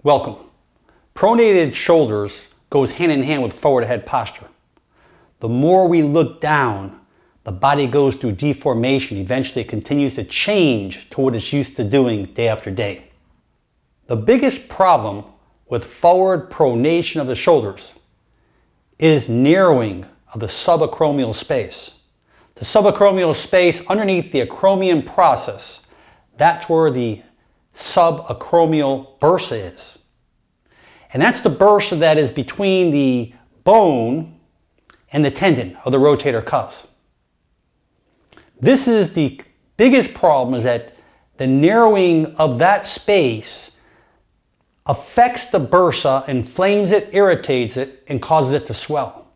Welcome. Pronated shoulders goes hand in hand with forward head posture. The more we look down, the body goes through deformation. Eventually it continues to change to what it's used to doing day after day. The biggest problem with forward pronation of the shoulders is narrowing of the subacromial space. The subacromial space underneath the acromion process, that's where the subacromial bursa is. And that's the bursa that is between the bone and the tendon of the rotator cuffs. This is the biggest problem, is that the narrowing of that space affects the bursa, inflames it, irritates it, and causes it to swell.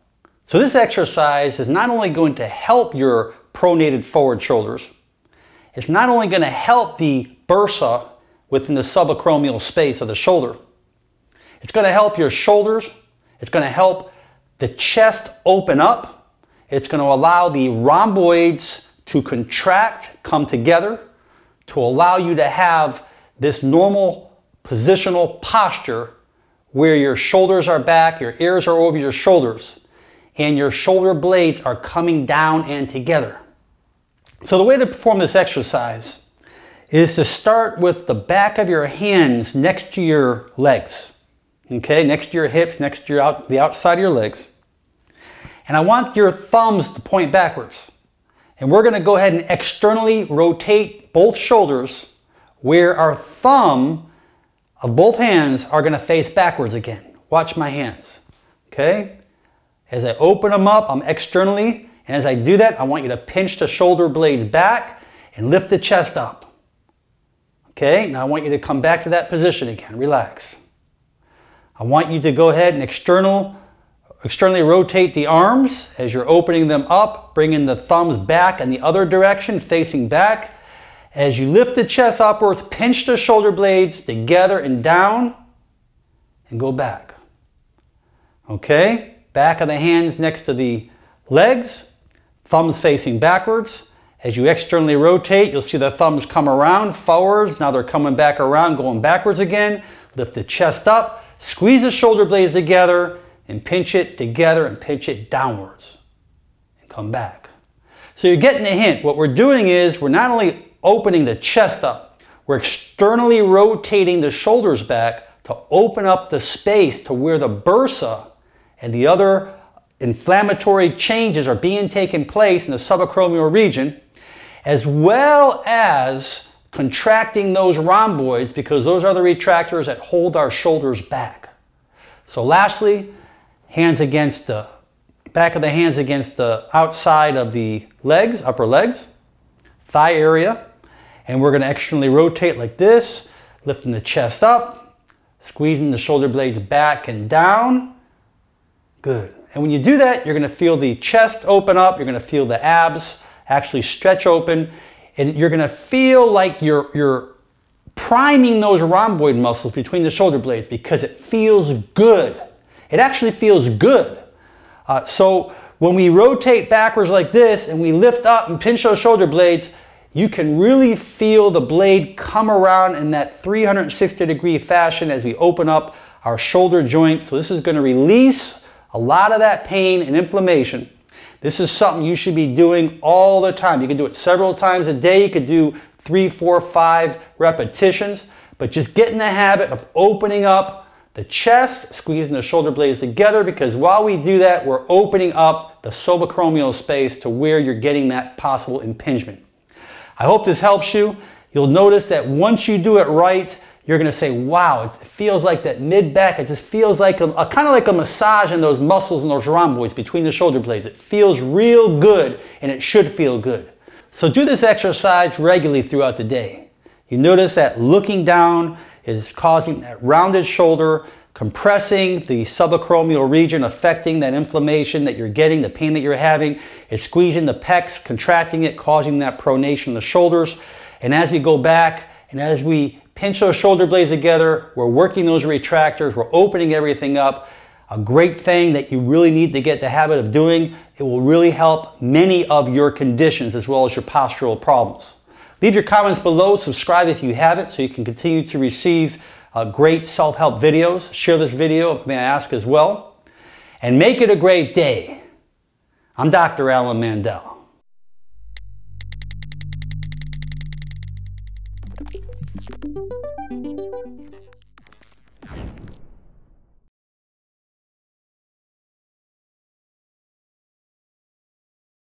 So this exercise is not only going to help your pronated forward shoulders, it's not only going to help the bursa within the subacromial space of the shoulder, it's going to help your shoulders, it's going to help the chest open up, it's going to allow the rhomboids to contract, come together, to allow you to have this normal positional posture where your shoulders are back, your ears are over your shoulders, and your shoulder blades are coming down and together. So the way to perform this exercise is to start with the back of your hands next to your legs. Okay, next to your hips, next to the outside of your legs. And I want your thumbs to point backwards. And we're going to go ahead and externally rotate both shoulders where our thumb of both hands are going to face backwards again. Watch my hands. Okay? As I open them up, I'm externally, and as I do that, I want you to pinch the shoulder blades back and lift the chest up. Okay, now I want you to come back to that position again. Relax. I want you to go ahead and externally rotate the arms as you're opening them up, bringing the thumbs back in the other direction, facing back. As you lift the chest upwards, pinch the shoulder blades together and down, and go back. Okay, back of the hands next to the legs, thumbs facing backwards. As you externally rotate, you'll see the thumbs come around forwards. Now they're coming back around, going backwards again. Lift the chest up, squeeze the shoulder blades together, and pinch it together and pinch it downwards. And come back. So you're getting the hint. What we're doing is we're not only opening the chest up, we're externally rotating the shoulders back to open up the space to where the bursa and the other inflammatory changes are being taken place in the subacromial region, as well as contracting those rhomboids, because those are the retractors that hold our shoulders back. So lastly, hands against the back of the hands against the outside of the legs, upper legs, thigh area, and we're going to externally rotate like this, lifting the chest up, squeezing the shoulder blades back and down. Good. And when you do that, you're going to feel the chest open up, you're going to feel the abs actually stretch open, and you're going to feel like you're priming those rhomboid muscles between the shoulder blades, because it feels good. It actually feels good. So when we rotate backwards like this and we lift up and pinch those shoulder blades, you can really feel the blade come around in that 360-degree fashion as we open up our shoulder joint. So this is going to release a lot of that pain and inflammation. This is something you should be doing all the time. You can do it several times a day. You could do 3, 4, 5 repetitions, but just get in the habit of opening up the chest, squeezing the shoulder blades together, because while we do that, we're opening up the subacromial space to where you're getting that possible impingement. I hope this helps you. You'll notice that once you do it right, you're going to say, wow, it feels like that mid-back. It just feels like kind of like a massage in those muscles and those rhomboids between the shoulder blades. It feels real good, and it should feel good. So do this exercise regularly throughout the day. You notice that looking down is causing that rounded shoulder, compressing the subacromial region, affecting that inflammation that you're getting, the pain that you're having. It's squeezing the pecs, contracting it, causing that pronation in the shoulders. And as we go back and as we pinch those shoulder blades together, we're working those retractors, we're opening everything up. A great thing that you really need to get the habit of doing. It will really help many of your conditions as well as your postural problems. Leave your comments below, subscribe if you haven't, so you can continue to receive great self-help videos. Share this video, may I ask, as well. And make it a great day. I'm Dr. Alan Mandell.